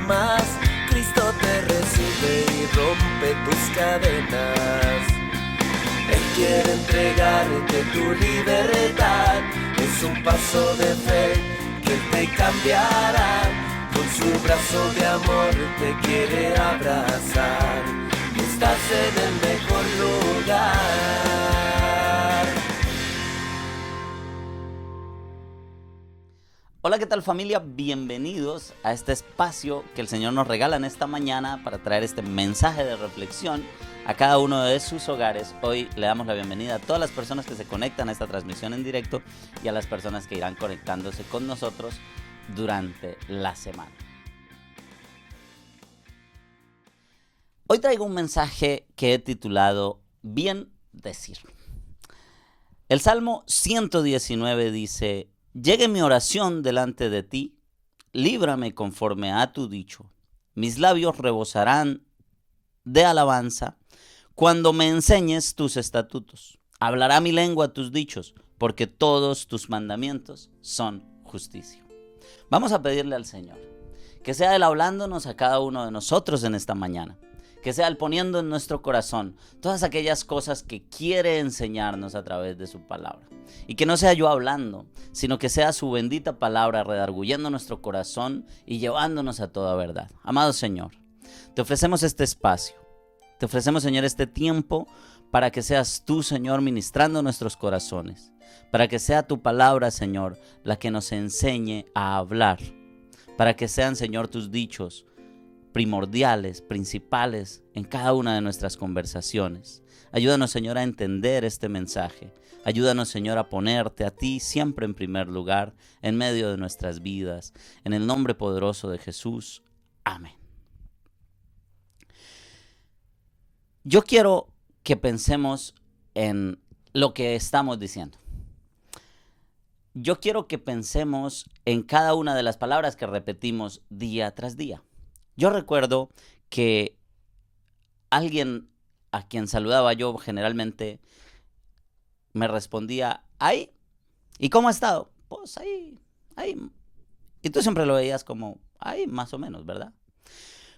más. Cristo te recibe y rompe tus cadenas. Él quiere entregarte tu libertad. Es un paso de fe que Él te cambiará. Con su brazo de amor te quiere abrazar. Estás en el mejor lugar. Hola, ¿qué tal, familia? Bienvenidos a este espacio que el Señor nos regala en esta mañana para traer este mensaje de reflexión a cada uno de sus hogares. Hoy le damos la bienvenida a todas las personas que se conectan a esta transmisión en directo y a las personas que irán conectándose con nosotros durante la semana. Hoy traigo un mensaje que he titulado Bien decir. El Salmo 119 dice: llegue mi oración delante de ti, líbrame conforme a tu dicho. Mis labios rebosarán de alabanza cuando me enseñes tus estatutos. Hablará mi lengua tus dichos, porque todos tus mandamientos son justicia. Vamos a pedirle al Señor que sea Él hablándonos a cada uno de nosotros en esta mañana. Que sea Él poniendo en nuestro corazón todas aquellas cosas que quiere enseñarnos a través de su palabra. Y que no sea yo hablando, sino que sea su bendita palabra redarguyendo nuestro corazón y llevándonos a toda verdad. Amado Señor, te ofrecemos este espacio. Te ofrecemos, Señor, este tiempo para que seas tú, Señor, ministrando nuestros corazones. Para que sea tu palabra, Señor, la que nos enseñe a hablar. Para que sean, Señor, tus dichos primordiales, principales en cada una de nuestras conversaciones. Ayúdanos, Señor, a entender este mensaje. Ayúdanos, Señor, a ponerte a ti siempre en primer lugar, en medio de nuestras vidas. En el nombre poderoso de Jesús. Amén. Yo quiero que pensemos en lo que estamos diciendo. Yo quiero que pensemos en cada una de las palabras que repetimos día tras día. Yo recuerdo que alguien a quien saludaba yo generalmente me respondía, ahí. ¿Y cómo ha estado? Pues ahí. Y tú siempre lo veías como, ahí más o menos, ¿verdad?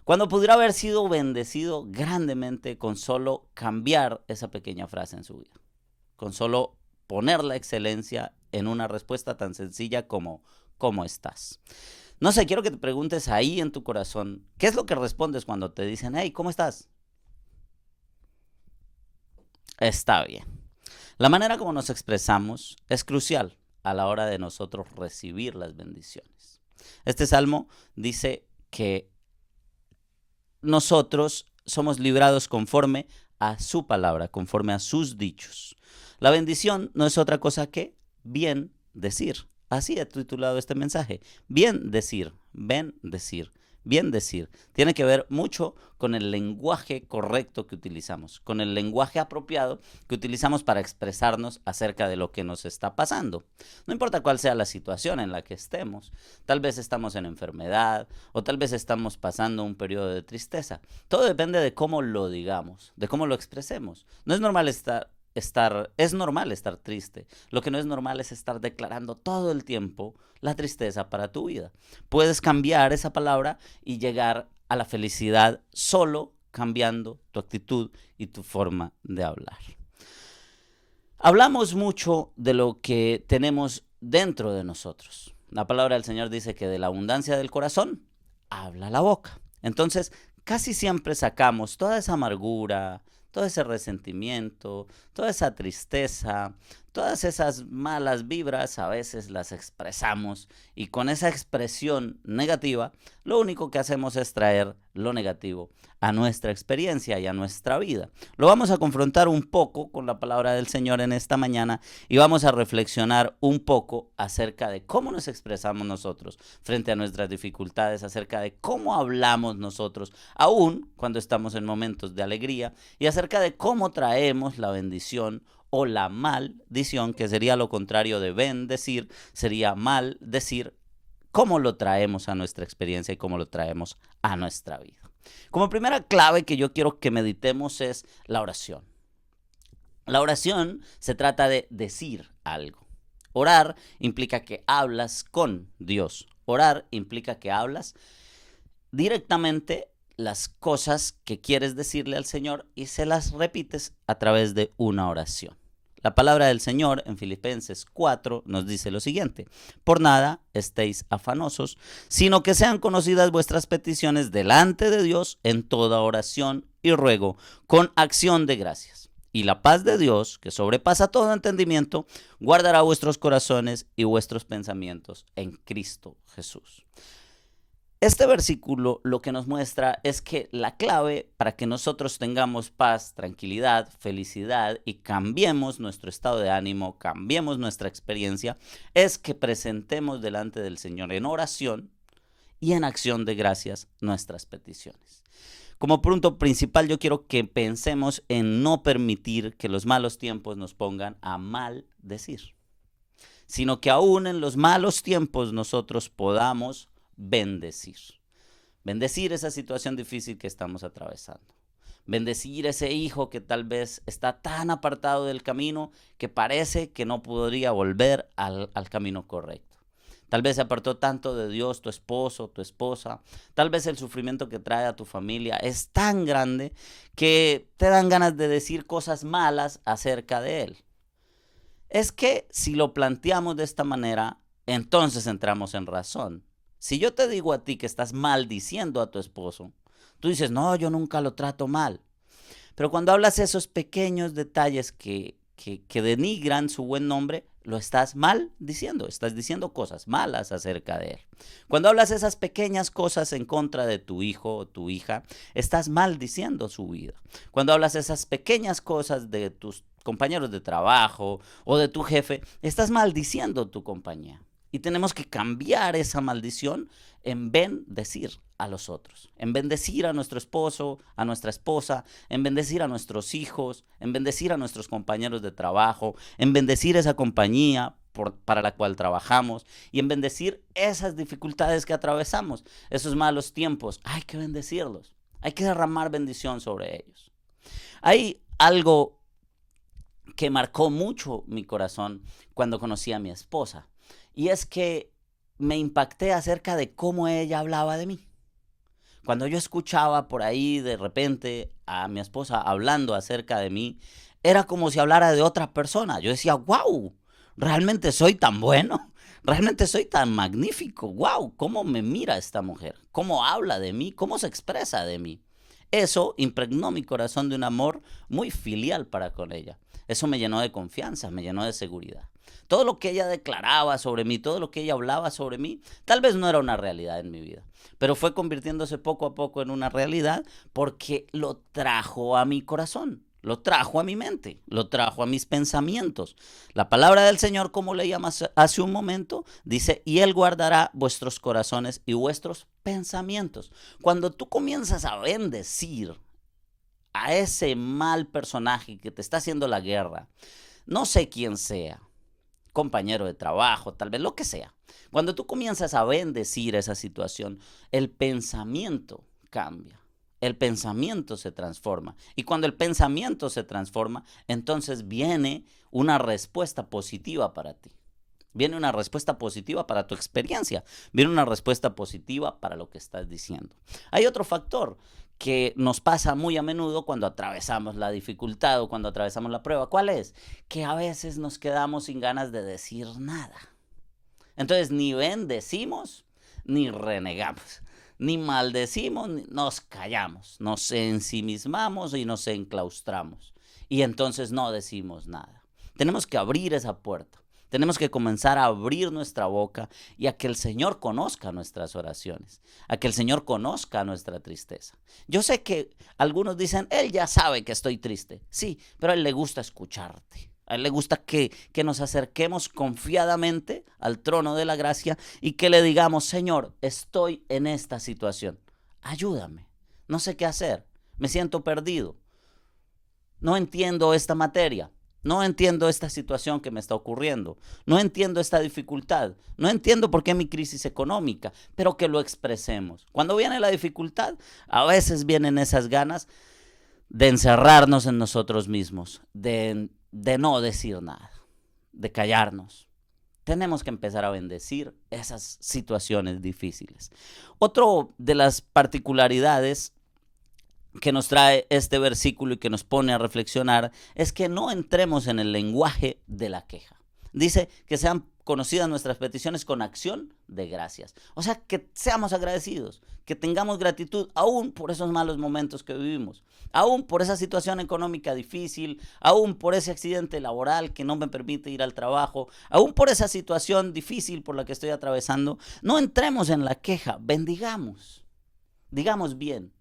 Cuando pudiera haber sido bendecido grandemente con solo cambiar esa pequeña frase en su vida. Con solo poner la excelencia en una respuesta tan sencilla como, ¿cómo estás? No sé, quiero que te preguntes ahí en tu corazón, ¿qué es lo que respondes cuando te dicen, hey, ¿cómo estás? Está bien. La manera como nos expresamos es crucial a la hora de nosotros recibir las bendiciones. Este salmo dice que nosotros somos librados conforme a su palabra, conforme a sus dichos. La bendición no es otra cosa que bien decir. Así he titulado este mensaje. Bien decir, bendecir, bien decir. Tiene que ver mucho con el lenguaje correcto que utilizamos, con el lenguaje apropiado que utilizamos para expresarnos acerca de lo que nos está pasando. No importa cuál sea la situación en la que estemos. Tal vez estamos en enfermedad o tal vez estamos pasando un periodo de tristeza. Todo depende de cómo lo digamos, de cómo lo expresemos. No es normal es normal estar triste. Lo que no es normal es estar declarando todo el tiempo la tristeza para tu vida. Puedes cambiar esa palabra y llegar a la felicidad solo cambiando tu actitud y tu forma de hablar. Hablamos mucho de lo que tenemos dentro de nosotros. La palabra del Señor dice que de la abundancia del corazón habla la boca. Entonces, casi siempre sacamos toda esa amargura, todo ese resentimiento, toda esa tristeza, todas esas malas vibras a veces las expresamos y con esa expresión negativa lo único que hacemos es traer lo negativo a nuestra experiencia y a nuestra vida. Lo vamos a confrontar un poco con la palabra del Señor en esta mañana y vamos a reflexionar un poco acerca de cómo nos expresamos nosotros frente a nuestras dificultades, acerca de cómo hablamos nosotros aún cuando estamos en momentos de alegría y acerca de cómo traemos la bendición o la maldición, que sería lo contrario de bendecir, sería maldecir, cómo lo traemos a nuestra experiencia y cómo lo traemos a nuestra vida. Como primera clave que yo quiero que meditemos es la oración. La oración se trata de decir algo. Orar implica que hablas con Dios. Orar implica que hablas directamente las cosas que quieres decirle al Señor y se las repites a través de una oración. La palabra del Señor en Filipenses 4 nos dice lo siguiente: por nada estéis afanosos, sino que sean conocidas vuestras peticiones delante de Dios en toda oración y ruego, con acción de gracias. Y la paz de Dios, que sobrepasa todo entendimiento, guardará vuestros corazones y vuestros pensamientos en Cristo Jesús. Este versículo lo que nos muestra es que la clave para que nosotros tengamos paz, tranquilidad, felicidad y cambiemos nuestro estado de ánimo, cambiemos nuestra experiencia, es que presentemos delante del Señor en oración y en acción de gracias nuestras peticiones. Como punto principal, yo quiero que pensemos en no permitir que los malos tiempos nos pongan a maldecir, sino que aún en los malos tiempos nosotros podamos bendecir. Bendecir esa situación difícil que estamos atravesando. Bendecir ese hijo que tal vez está tan apartado del camino que parece que no podría volver al camino correcto. Tal vez se apartó tanto de Dios tu esposo, tu esposa. Tal vez el sufrimiento que trae a tu familia es tan grande que te dan ganas de decir cosas malas acerca de él. Es que si lo planteamos de esta manera, entonces entramos en razón. Si yo te digo a ti que estás maldiciendo a tu esposo, tú dices, no, yo nunca lo trato mal. Pero cuando hablas esos pequeños detalles que denigran su buen nombre, lo estás maldiciendo, estás diciendo cosas malas acerca de él. Cuando hablas esas pequeñas cosas en contra de tu hijo o tu hija, estás maldiciendo su vida. Cuando hablas esas pequeñas cosas de tus compañeros de trabajo o de tu jefe, estás maldiciendo tu compañía. Y tenemos que cambiar esa maldición en bendecir a los otros, en bendecir a nuestro esposo, a nuestra esposa, en bendecir a nuestros hijos, en bendecir a nuestros compañeros de trabajo, en bendecir esa compañía para la cual trabajamos y en bendecir esas dificultades que atravesamos, esos malos tiempos. Hay que bendecirlos, hay que derramar bendición sobre ellos. Hay algo que marcó mucho mi corazón cuando conocí a mi esposa. Y es que me impacté acerca de cómo ella hablaba de mí. Cuando yo escuchaba por ahí de repente a mi esposa hablando acerca de mí, era como si hablara de otra persona. Yo decía, wow, realmente soy tan bueno, realmente soy tan magnífico. Wow, cómo me mira esta mujer, cómo habla de mí, cómo se expresa de mí. Eso impregnó mi corazón de un amor muy filial para con ella. Eso me llenó de confianza, me llenó de seguridad. Todo lo que ella declaraba sobre mí, todo lo que ella hablaba sobre mí, tal vez no era una realidad en mi vida, pero fue convirtiéndose poco a poco en una realidad porque lo trajo a mi corazón, lo trajo a mi mente, lo trajo a mis pensamientos. La palabra del Señor, como leíamos hace un momento, dice, y Él guardará vuestros corazones y vuestros pensamientos. Cuando tú comienzas a bendecir a ese mal personaje que te está haciendo la guerra, no sé quién sea, compañero de trabajo, tal vez lo que sea. Cuando tú comienzas a bendecir esa situación, el pensamiento cambia. El pensamiento se transforma. Y cuando el pensamiento se transforma, entonces viene una respuesta positiva para ti. Viene una respuesta positiva para tu experiencia. Viene una respuesta positiva para lo que estás diciendo. Hay otro factor que nos pasa muy a menudo cuando atravesamos la dificultad o cuando atravesamos la prueba. ¿Cuál es? Que a veces nos quedamos sin ganas de decir nada. Entonces ni bendecimos ni renegamos, ni maldecimos, ni nos callamos, nos ensimismamos y nos enclaustramos. Y entonces no decimos nada. Tenemos que abrir esa puerta. Tenemos que comenzar a abrir nuestra boca y a que el Señor conozca nuestras oraciones, a que el Señor conozca nuestra tristeza. Yo sé que algunos dicen, Él ya sabe que estoy triste. Sí, pero a Él le gusta escucharte. A Él le gusta que nos acerquemos confiadamente al trono de la gracia y que le digamos, Señor, estoy en esta situación. Ayúdame. No sé qué hacer. Me siento perdido. No entiendo esta materia. No entiendo esta situación que me está ocurriendo. No entiendo esta dificultad. No entiendo por qué mi crisis económica, pero que lo expresemos. Cuando viene la dificultad, a veces vienen esas ganas de encerrarnos en nosotros mismos, de no decir nada, de callarnos. tenemos que empezar a bendecir esas situaciones difíciles. Otro de las particularidades que nos trae este versículo y que nos pone a reflexionar es que no entremos en el lenguaje de la queja. Dice que sean conocidas nuestras peticiones con acción de gracias. O sea, que seamos agradecidos, que tengamos gratitud aún por esos malos momentos que vivimos, aún por esa situación económica difícil, aún por ese accidente laboral que no me permite ir al trabajo, aún por esa situación difícil por la que estoy atravesando. No entremos en la queja, bendigamos, digamos bien,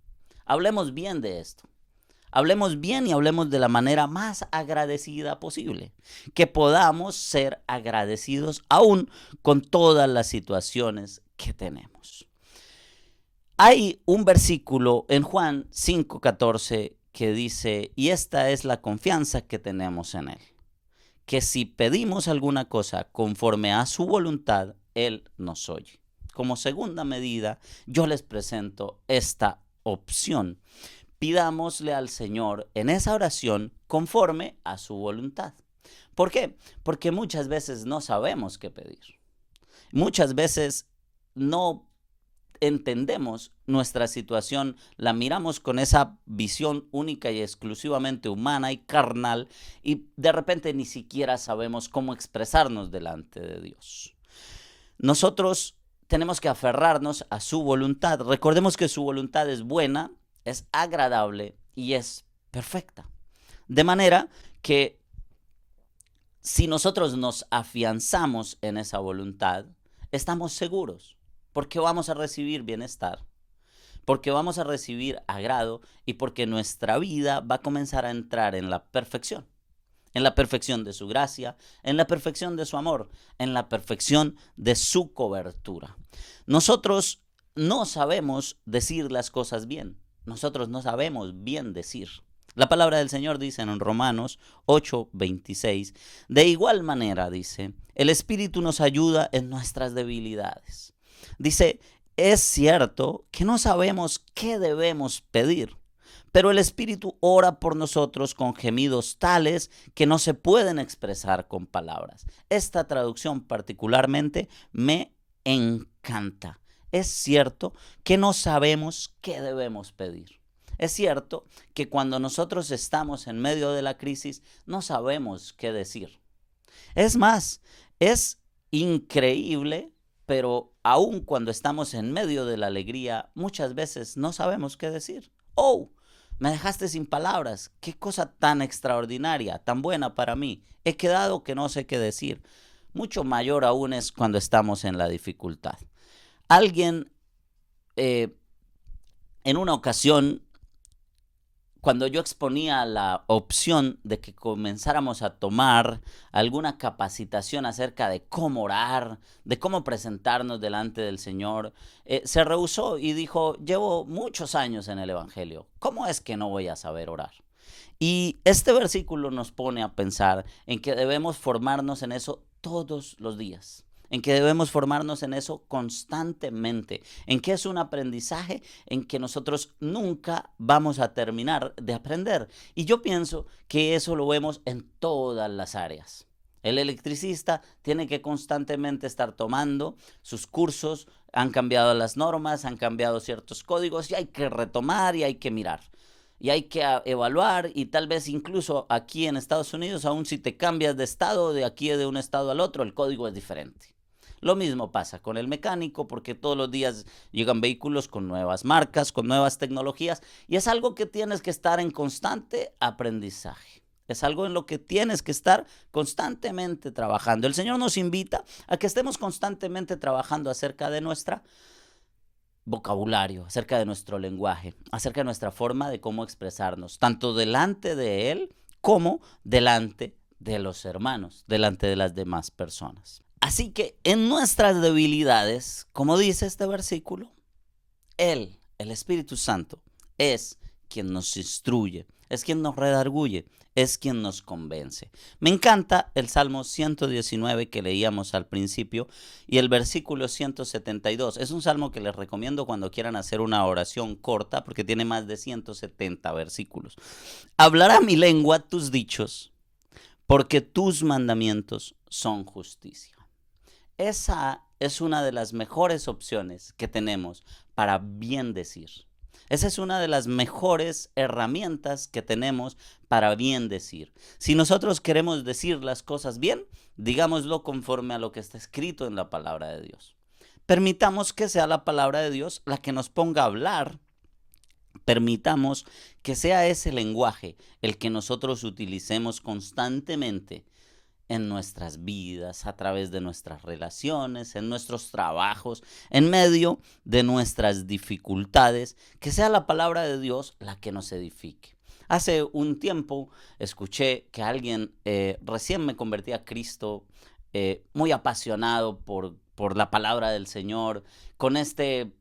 hablemos bien de esto. Hablemos bien y hablemos de la manera más agradecida posible. Que podamos ser agradecidos aún con todas las situaciones que tenemos. Hay un versículo en Juan 5:14 que dice, y esta es la confianza que tenemos en Él, que si pedimos alguna cosa conforme a su voluntad, Él nos oye. Como segunda medida, yo les presento esta opción. Pidámosle al Señor en esa oración conforme a su voluntad. ¿Por qué? Porque muchas veces no sabemos qué pedir. Muchas veces no entendemos nuestra situación, la miramos con esa visión única y exclusivamente humana y carnal, y de repente ni siquiera sabemos cómo expresarnos delante de Dios. Nosotros tenemos que aferrarnos a su voluntad. Recordemos que su voluntad es buena, es agradable y es perfecta. De manera que si nosotros nos afianzamos en esa voluntad, estamos seguros, porque vamos a recibir bienestar, porque vamos a recibir agrado y porque nuestra vida va a comenzar a entrar en la perfección de su gracia, en la perfección de su amor, en la perfección de su cobertura. Nosotros no sabemos decir las cosas bien. Nosotros no sabemos bien decir. La palabra del Señor dice en Romanos 8:26, de igual manera, dice, el Espíritu nos ayuda en nuestras debilidades. Dice, es cierto que no sabemos qué debemos pedir, pero el Espíritu ora por nosotros con gemidos tales que no se pueden expresar con palabras. Esta traducción particularmente me encanta. Es cierto que no sabemos qué debemos pedir. Es cierto que cuando nosotros estamos en medio de la crisis no sabemos qué decir. Es más, es increíble, pero aun cuando estamos en medio de la alegría, muchas veces no sabemos qué decir. ¡Oh! Me dejaste sin palabras. Qué cosa tan extraordinaria, tan buena para mí. He quedado que no sé qué decir. Mucho mayor aún es cuando estamos en la dificultad. Alguien en una ocasión, cuando yo exponía la opción de que comenzáramos a tomar alguna capacitación acerca de cómo orar, de cómo presentarnos delante del Señor, se rehusó y dijo, llevo muchos años en el Evangelio, ¿cómo es que no voy a saber orar? Y este versículo nos pone a pensar en que debemos formarnos en eso todos los días, en que debemos formarnos en eso constantemente, en que es un aprendizaje en que nosotros nunca vamos a terminar de aprender. Y yo pienso que eso lo vemos en todas las áreas. El electricista tiene que constantemente estar tomando sus cursos, han cambiado las normas, han cambiado ciertos códigos y hay que retomar y hay que mirar. Y hay que evaluar, y tal vez incluso aquí en Estados Unidos, aun si te cambias de estado, de aquí de un estado al otro, el código es diferente. Lo mismo pasa con el mecánico, porque todos los días llegan vehículos con nuevas marcas, con nuevas tecnologías, y es algo que tienes que estar en constante aprendizaje. Es algo en lo que tienes que estar constantemente trabajando. El Señor nos invita a que estemos constantemente trabajando acerca de nuestra vocabulario, acerca de nuestro lenguaje, acerca de nuestra forma de cómo expresarnos, tanto delante de Él como delante de los hermanos, delante de las demás personas. Así que en nuestras debilidades, como dice este versículo, Él, el Espíritu Santo, es quien nos instruye, es quien nos redarguye, es quien nos convence. Me encanta el Salmo 119 que leíamos al principio y el versículo 172. Es un salmo que les recomiendo cuando quieran hacer una oración corta porque tiene más de 170 versículos. Hablará mi lengua tus dichos, porque tus mandamientos son justicia. Esa es una de las mejores opciones que tenemos para bien decir. Esa es una de las mejores herramientas que tenemos para bien decir. Si nosotros queremos decir las cosas bien, digámoslo conforme a lo que está escrito en la palabra de Dios. Permitamos que sea la palabra de Dios la que nos ponga a hablar. Permitamos que sea ese lenguaje el que nosotros utilicemos constantemente en nuestras vidas, a través de nuestras relaciones, en nuestros trabajos, en medio de nuestras dificultades, que sea la palabra de Dios la que nos edifique. Hace un tiempo escuché que alguien, recién me convertí a Cristo, muy apasionado por la palabra del Señor, con este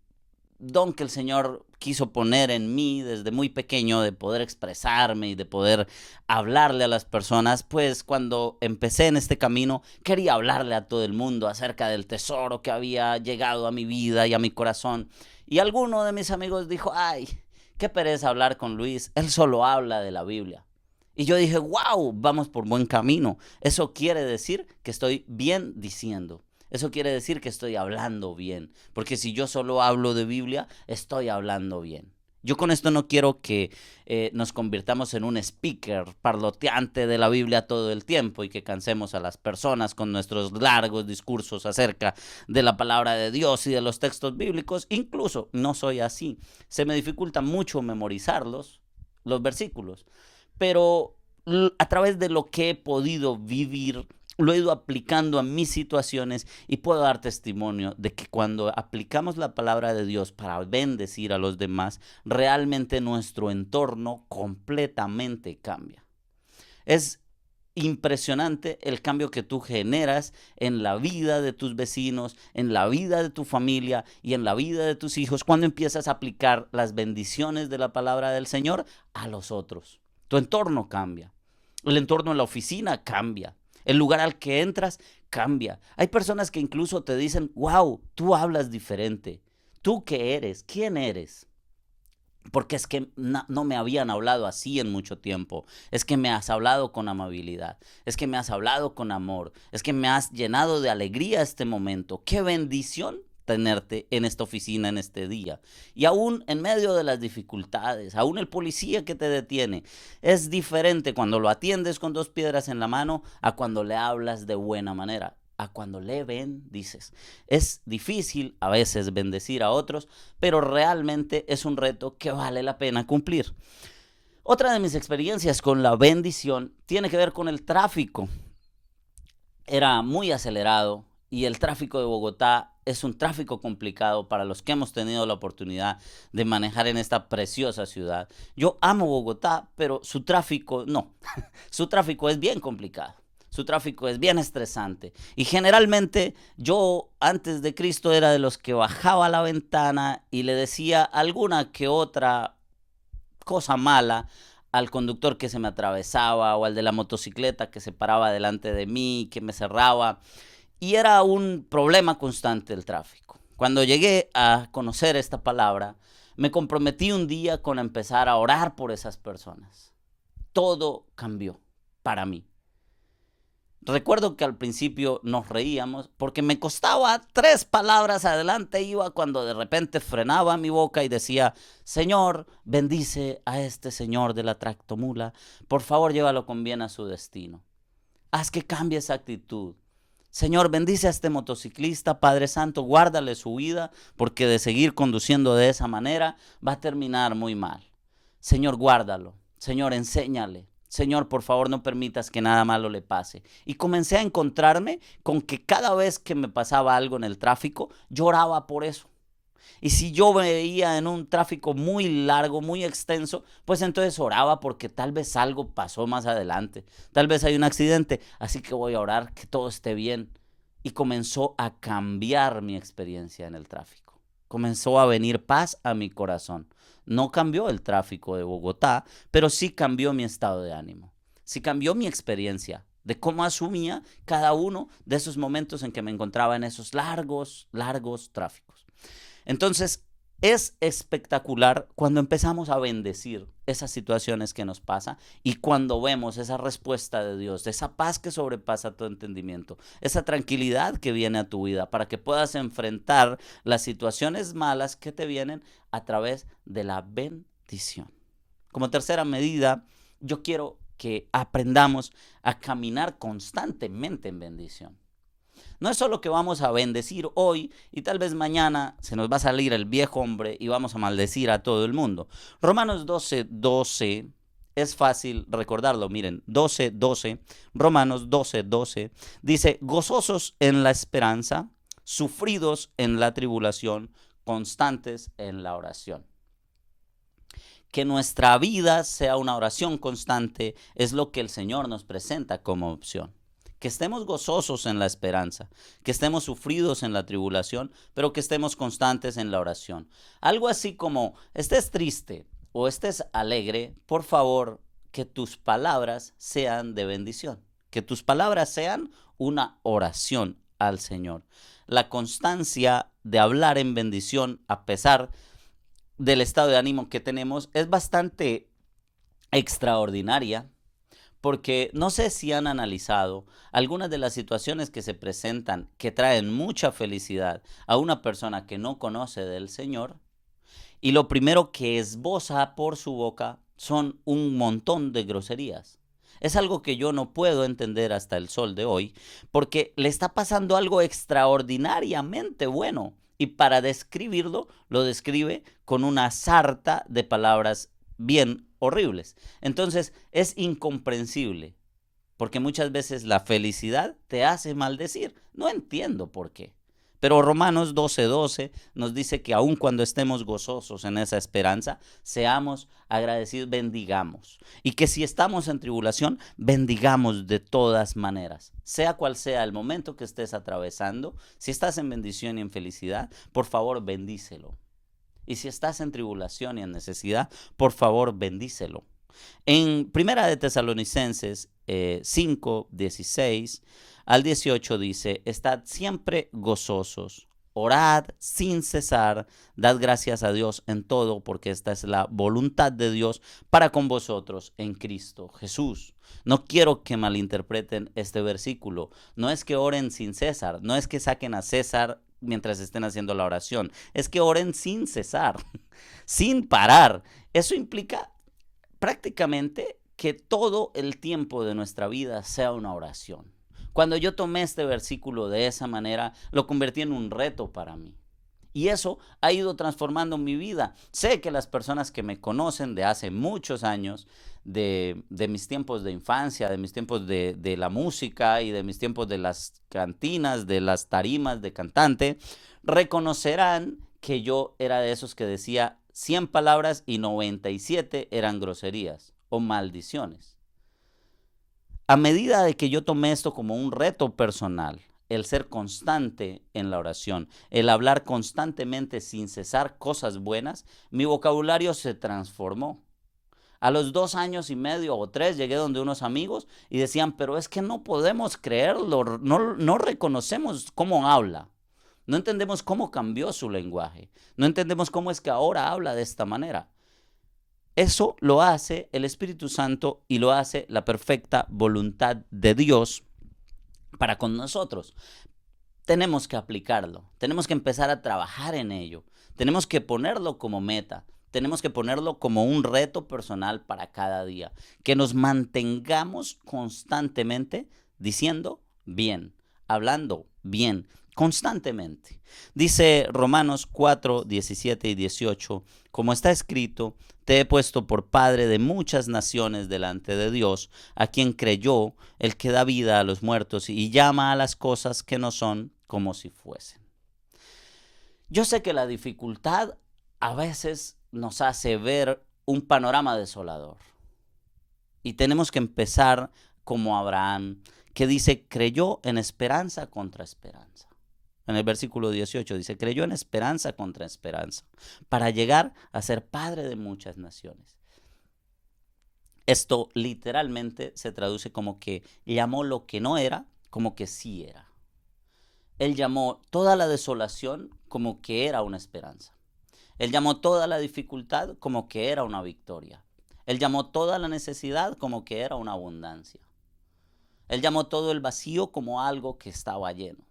don que el Señor quiso poner en mí desde muy pequeño de poder expresarme y de poder hablarle a las personas, pues cuando empecé en este camino quería hablarle a todo el mundo acerca del tesoro que había llegado a mi vida y a mi corazón. Y alguno de mis amigos dijo, ay, qué pereza hablar con Luis, él solo habla de la Biblia. Y yo dije, wow, vamos por buen camino. Eso quiere decir que estoy bien diciendo. Eso quiere decir que estoy hablando bien, porque si yo solo hablo de Biblia, estoy hablando bien. Yo con esto no quiero que nos convirtamos en un speaker parloteante de la Biblia todo el tiempo y que cansemos a las personas con nuestros largos discursos acerca de la palabra de Dios y de los textos bíblicos. Incluso no soy así. Se me dificulta mucho memorizarlos, los versículos, pero a través de lo que he podido vivir, lo he ido aplicando a mis situaciones y puedo dar testimonio de que cuando aplicamos la palabra de Dios para bendecir a los demás, realmente nuestro entorno completamente cambia. Es impresionante el cambio que tú generas en la vida de tus vecinos, en la vida de tu familia y en la vida de tus hijos cuando empiezas a aplicar las bendiciones de la palabra del Señor a los otros. Tu entorno cambia. El entorno en la oficina cambia. El lugar al que entras cambia. Hay personas que incluso te dicen, wow, tú hablas diferente. ¿Tú qué eres? ¿Quién eres? Porque es que no me habían hablado así en mucho tiempo. Es que me has hablado con amabilidad. Es que me has hablado con amor. Es que me has llenado de alegría este momento. ¡Qué bendición tenerte en esta oficina en este día! Y aún en medio de las dificultades, aún el policía que te detiene, es diferente cuando lo atiendes con 2 piedras en la mano a cuando le hablas de buena manera, a cuando le bendices. Es difícil a veces bendecir a otros, pero realmente es un reto que vale la pena cumplir. Otra de mis experiencias con la bendición tiene que ver con el tráfico. Era muy acelerado y el tráfico de Bogotá es un tráfico complicado para los que hemos tenido la oportunidad de manejar en esta preciosa ciudad. Yo amo Bogotá, pero su tráfico no. Su tráfico es bien complicado. Su tráfico es bien estresante. Y generalmente yo antes de Cristo era de los que bajaba la ventana y le decía alguna que otra cosa mala al conductor que se me atravesaba o al de la motocicleta que se paraba delante de mí, que me cerraba. Y era un problema constante el tráfico. Cuando llegué a conocer esta palabra, me comprometí un día con empezar a orar por esas personas. Todo cambió para mí. Recuerdo que al principio nos reíamos porque me costaba 3 palabras adelante iba cuando de repente frenaba mi boca y decía, Señor, bendice a este señor de la tractomula, por favor llévalo con bien a su destino. Haz que cambie esa actitud. Señor, bendice a este motociclista, Padre Santo, guárdale su vida, porque de seguir conduciendo de esa manera va a terminar muy mal. Señor, guárdalo. Señor, enséñale. Señor, por favor, no permitas que nada malo le pase. Y comencé a encontrarme con que cada vez que me pasaba algo en el tráfico, lloraba por eso. Y si yo veía en un tráfico muy largo, muy extenso, pues entonces oraba porque tal vez algo pasó más adelante. Tal vez hay un accidente, así que voy a orar que todo esté bien. Y comenzó a cambiar mi experiencia en el tráfico. Comenzó a venir paz a mi corazón. No cambió el tráfico de Bogotá, pero sí cambió mi estado de ánimo. Sí cambió mi experiencia de cómo asumía cada uno de esos momentos en que me encontraba en esos largos tráficos. Entonces, Es espectacular cuando empezamos a bendecir esas situaciones que nos pasan y cuando vemos esa respuesta de Dios, esa paz que sobrepasa todo entendimiento, esa tranquilidad que viene a tu vida para que puedas enfrentar las situaciones malas que te vienen a través de la bendición. Como tercera medida, yo quiero que aprendamos a caminar constantemente en bendición. No es solo que vamos a bendecir hoy y tal vez mañana se nos va a salir el viejo hombre y vamos a maldecir a todo el mundo. Romanos 12:12 es fácil recordarlo. Miren, 12:12, Romanos 12:12 dice: gozosos en la esperanza, sufridos en la tribulación, constantes en la oración. Que nuestra vida sea una oración constante es lo que el Señor nos presenta como opción. Que estemos gozosos en la esperanza, que estemos sufridos en la tribulación, pero que estemos constantes en la oración. Algo así como, estés triste o estés alegre, por favor, que tus palabras sean de bendición, que tus palabras sean una oración al Señor. La constancia de hablar en bendición, a pesar del estado de ánimo que tenemos, es bastante extraordinaria. Porque no sé si han analizado algunas de las situaciones que se presentan que traen mucha felicidad a una persona que no conoce del Señor, y lo primero que esboza por su boca son un montón de groserías. Es algo que yo no puedo entender hasta el sol de hoy, porque le está pasando algo extraordinariamente bueno, y para describirlo lo describe con una sarta de palabras bien horribles. Entonces es incomprensible, porque muchas veces la felicidad te hace maldecir. No entiendo por qué. Pero Romanos 12:12 nos dice que aun cuando estemos gozosos en esa esperanza, seamos agradecidos, bendigamos. Y que si estamos en tribulación, bendigamos de todas maneras. Sea cual sea el momento que estés atravesando, si estás en bendición y en felicidad, por favor bendícelo. Y si estás en tribulación y en necesidad, por favor bendícelo. En Primera de Tesalonicenses 5:16 al 18 dice: estad siempre gozosos, orad sin cesar, dad gracias a Dios en todo, porque esta es la voluntad de Dios para con vosotros en Cristo Jesús. No quiero que malinterpreten este versículo. No es que oren sin cesar, no es que saquen a César mientras estén haciendo la oración, es que oren sin cesar, sin parar. Eso implica prácticamente que todo el tiempo de nuestra vida sea una oración. Cuando yo tomé este versículo de esa manera, lo convertí en un reto para mí. Y eso ha ido transformando mi vida. Sé que las personas que me conocen de hace muchos años, de mis tiempos de infancia, de mis tiempos de la música y de mis tiempos de las cantinas, de las tarimas de cantante, reconocerán que yo era de esos que decía 100 palabras y 97 eran groserías o maldiciones. A medida de que yo tomé esto como un reto personal, el ser constante en la oración, el hablar constantemente sin cesar cosas buenas, mi vocabulario se transformó. A los 2 años y medio o 3 llegué donde unos amigos y decían: pero es que no podemos creerlo, no reconocemos cómo habla. No entendemos cómo cambió su lenguaje. No entendemos cómo es que ahora habla de esta manera. Eso lo hace el Espíritu Santo y lo hace la perfecta voluntad de Dios para con nosotros. Tenemos que aplicarlo, tenemos que empezar a trabajar en ello, tenemos que ponerlo como meta, tenemos que ponerlo como un reto personal para cada día, que nos mantengamos constantemente diciendo bien, hablando bien, constantemente. Dice Romanos 4:17 y 18, como está escrito: te he puesto por padre de muchas naciones delante de Dios, a quien creyó, el que da vida a los muertos y llama a las cosas que no son como si fuesen. Yo sé que la dificultad a veces nos hace ver un panorama desolador. Y tenemos que empezar como Abraham, que dice: creyó en esperanza contra esperanza. En el versículo 18 dice: creyó en esperanza contra esperanza, para llegar a ser padre de muchas naciones. Esto literalmente se traduce como que llamó lo que no era como que sí era. Él llamó toda la desolación como que era una esperanza. Él llamó toda la dificultad como que era una victoria. Él llamó toda la necesidad como que era una abundancia. Él llamó todo el vacío como algo que estaba lleno.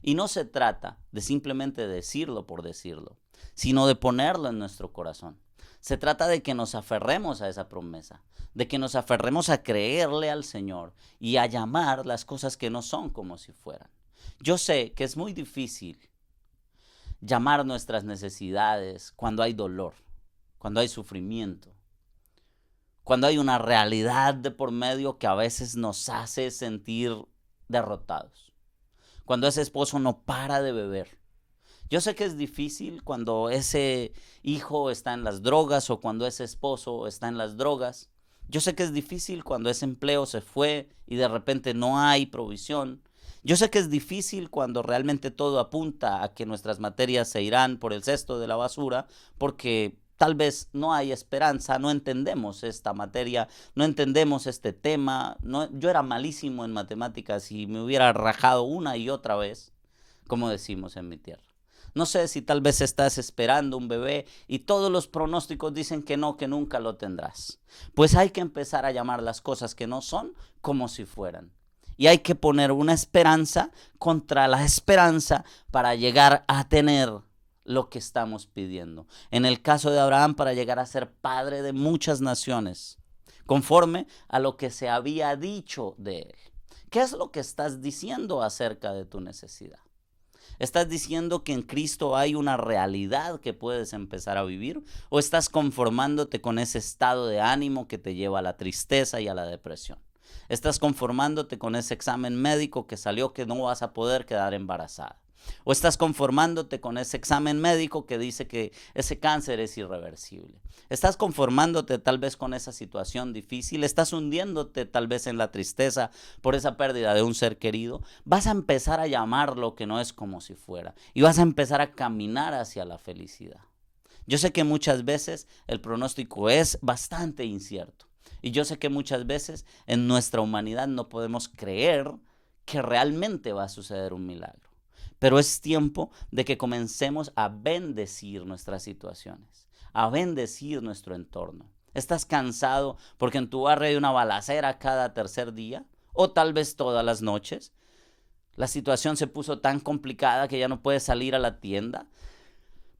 Y no se trata de simplemente decirlo por decirlo, sino de ponerlo en nuestro corazón. Se trata de que nos aferremos a esa promesa, de que nos aferremos a creerle al Señor y a llamar las cosas que no son como si fueran. Yo sé que es muy difícil llamar nuestras necesidades cuando hay dolor, cuando hay sufrimiento, cuando hay una realidad de por medio que a veces nos hace sentir derrotados. Cuando ese esposo no para de beber. Yo sé que es difícil cuando ese hijo está en las drogas o cuando ese esposo está en las drogas. Yo sé que es difícil cuando ese empleo se fue y de repente no hay provisión. Yo sé que es difícil cuando realmente todo apunta a que nuestras materias se irán por el cesto de la basura porque tal vez no hay esperanza, no entendemos esta materia, no entendemos este tema. No, yo era malísimo en matemáticas y me hubiera rajado una y otra vez, como decimos en mi tierra. No sé si tal vez estás esperando un bebé y todos los pronósticos dicen que no, que nunca lo tendrás. Pues hay que empezar a llamar las cosas que no son como si fueran. Y hay que poner una esperanza contra la esperanza para llegar a tener lo que estamos pidiendo. En el caso de Abraham, para llegar a ser padre de muchas naciones, conforme a lo que se había dicho de él. ¿Qué es lo que estás diciendo acerca de tu necesidad? ¿Estás diciendo que en Cristo hay una realidad que puedes empezar a vivir? ¿O estás conformándote con ese estado de ánimo que te lleva a la tristeza y a la depresión? ¿Estás conformándote con ese examen médico que salió que no vas a poder quedar embarazada? ¿O estás conformándote con ese examen médico que dice que ese cáncer es irreversible? ¿Estás conformándote tal vez con esa situación difícil? ¿Estás hundiéndote tal vez en la tristeza por esa pérdida de un ser querido? Vas a empezar a llamar lo que no es como si fuera y vas a empezar a caminar hacia la felicidad. Yo sé que muchas veces el pronóstico es bastante incierto y yo sé que muchas veces en nuestra humanidad no podemos creer que realmente va a suceder un milagro. Pero es tiempo de que comencemos a bendecir nuestras situaciones, a bendecir nuestro entorno. ¿Estás cansado porque en tu barrio hay una balacera cada tercer día? ¿O tal vez todas las noches? ¿La situación se puso tan complicada que ya no puedes salir a la tienda?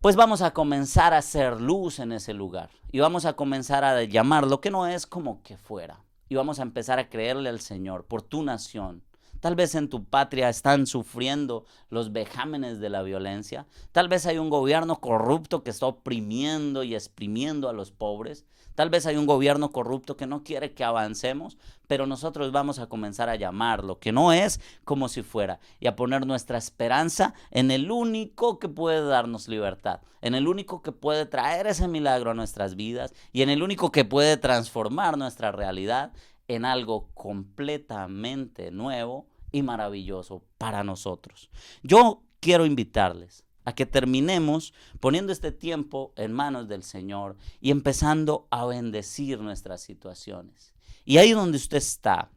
Pues vamos a comenzar a hacer luz en ese lugar. Y vamos a comenzar a llamar lo que no es como que fuera. Y vamos a empezar a creerle al Señor por tu nación. Tal vez en tu patria están sufriendo los vejámenes de la violencia. Tal vez hay un gobierno corrupto que está oprimiendo y exprimiendo a los pobres. Tal vez hay un gobierno corrupto que no quiere que avancemos, pero nosotros vamos a comenzar a llamarlo, que no es como si fuera, y a poner nuestra esperanza en el único que puede darnos libertad, en el único que puede traer ese milagro a nuestras vidas y en el único que puede transformar nuestra realidad en algo completamente nuevo y maravilloso para nosotros. Yo quiero invitarles a que terminemos poniendo este tiempo en manos del Señor y empezando a bendecir nuestras situaciones. Y ahí donde usted está,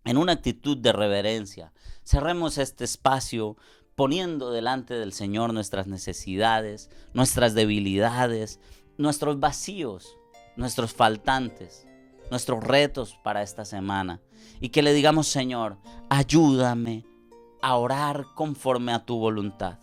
en una actitud de reverencia, cerremos este espacio poniendo delante del Señor nuestras necesidades, nuestras debilidades, nuestros vacíos, nuestros faltantes, nuestros retos para esta semana y que le digamos: Señor, ayúdame a orar conforme a tu voluntad.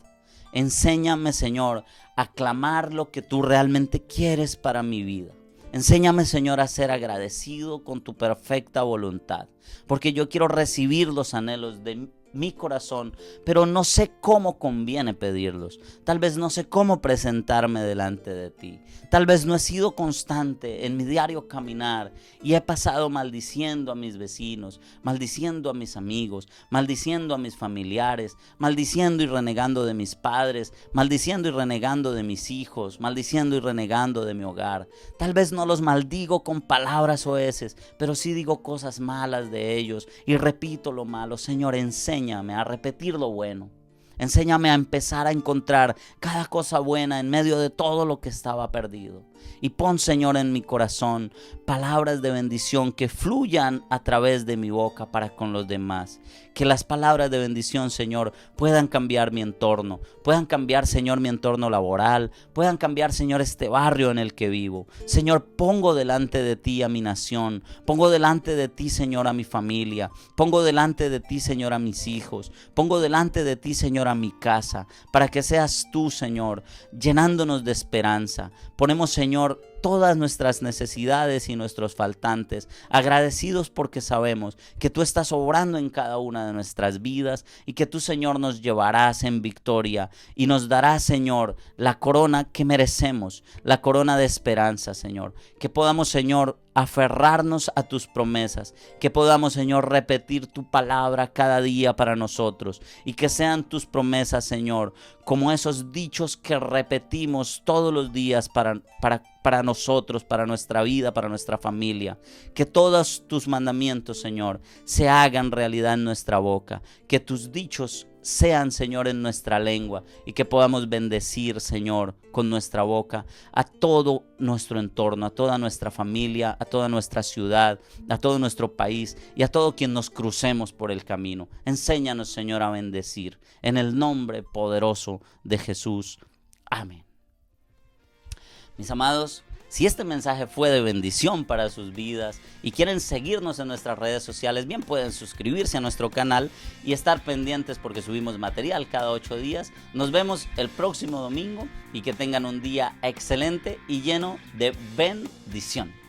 Enséñame, Señor, a clamar lo que tú realmente quieres para mi vida. Enséñame, Señor, a ser agradecido con tu perfecta voluntad, porque yo quiero recibir los anhelos de mi corazón, pero no sé cómo conviene pedirlos. Tal vez no sé cómo presentarme delante de ti. Tal vez no he sido constante en mi diario caminar y he pasado maldiciendo a mis vecinos, maldiciendo a mis amigos, maldiciendo a mis familiares, maldiciendo y renegando de mis padres, maldiciendo y renegando de mis hijos, maldiciendo y renegando de mi hogar. Tal vez no los maldigo con palabras soeces, pero sí digo cosas malas de ellos y repito lo malo. Señor, enséñame a repetir lo bueno. Enséñame a empezar a encontrar cada cosa buena en medio de todo lo que estaba perdido. Y pon, Señor, en mi corazón palabras de bendición que fluyan a través de mi boca para con los demás. Que las palabras de bendición, Señor, puedan cambiar mi entorno, puedan cambiar, Señor, mi entorno laboral, puedan cambiar, Señor, este barrio en el que vivo. Señor, pongo delante de ti a mi nación, pongo delante de ti, Señor, a mi familia, pongo delante de ti, Señor, a mis hijos, pongo delante de ti, Señor, a mi casa, para que seas tú, Señor, llenándonos de esperanza. Ponemos, Señor, todas nuestras necesidades y nuestros faltantes, agradecidos porque sabemos que tú estás obrando en cada una de nuestras vidas y que tú, Señor, nos llevarás en victoria y nos darás, Señor, la corona que merecemos, la corona de esperanza, Señor. Que podamos, Señor, aferrarnos a tus promesas, que podamos, Señor, repetir tu palabra cada día para nosotros y que sean tus promesas, Señor, como esos dichos que repetimos todos los días para nosotros, para nuestra vida, para nuestra familia. Que todos tus mandamientos, Señor, se hagan realidad en nuestra boca, que tus dichos sean, Señor, en nuestra lengua y que podamos bendecir, Señor, con nuestra boca a todo nuestro entorno, a toda nuestra familia, a toda nuestra ciudad, a todo nuestro país y a todo quien nos crucemos por el camino. Enséñanos, Señor, a bendecir en el nombre poderoso de Jesús. Amén. Mis amados, si este mensaje fue de bendición para sus vidas y quieren seguirnos en nuestras redes sociales, bien pueden suscribirse a nuestro canal y estar pendientes porque subimos material cada 8 días. Nos vemos el próximo domingo y que tengan un día excelente y lleno de bendición.